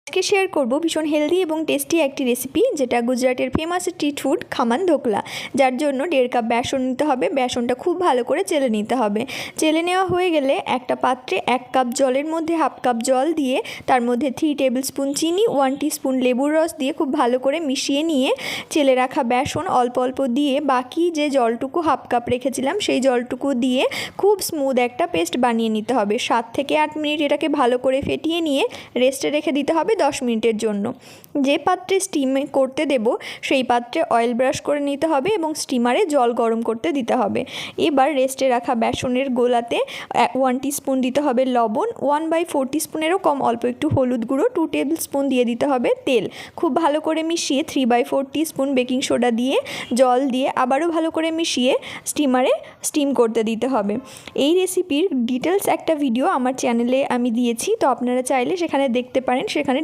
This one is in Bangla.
আজকে শেয়ার করব ভীষণ হেলদি এবং টেস্টি একটি রেসিপি, যেটা গুজরাটের ফেমাস স্ট্রিট ফুড খামান ধোকলা। যার জন্য 1.5 কাপ বেসন নিতে হবে। বেসনটা খুব ভালো করে চেলে নিতে হবে। চেলে নেওয়া হয়ে গেলে একটা পাত্রে 1 কাপ জলের মধ্যে 1/2 কাপ জল দিয়ে তার মধ্যে 3 টেবিল স্পুন চিনি, 1 টিস্পুন লেবুর রস দিয়ে খুব ভালো করে মিশিয়ে নিয়ে চেলে রাখা বেসন অল্প অল্প দিয়ে বাকি যে জলটুকু 1/2 কাপ রেখেছিলাম সেই জলটুকু দিয়ে খুব স্মুথ একটা পেস্ট বানিয়ে নিতে হবে। 7 থেকে 8 মিনিট এটাকে ভালো করে ফেটিয়ে নিয়ে রেস্টে রেখে দিতে হবে 10 মিনিটের জন্য। যে পাত্রে স্টিম করতে দেব সেই পাত্রে অয়েল ব্রাশ করে নিতে হবে এবং স্টিমারে জল গরম করতে দিতে হবে। এবার রেস্টে রাখা বেসনের গোলাতে 1 টিস্পুন দিতে হবে লবণ, 1/4 টিস্পুনেরও কম অল্প একটু হলুদ গুঁড়ো, 2 টেবিল স্পুন দিয়ে দিতে হবে তেল। খুব ভালো করে মিশিয়ে 3/4 টিস্পুন বেকিং সোডা দিয়ে জল দিয়ে আবারও ভালো করে মিশিয়ে স্টিমারে স্টিম করতে দিতে হবে। এই রেসিপির ডিটেলস একটা ভিডিও আমার চ্যানেলে আমি দিয়েছি, তো আপনারা চাইলে সেখানে দেখতে পারেন। সেখানে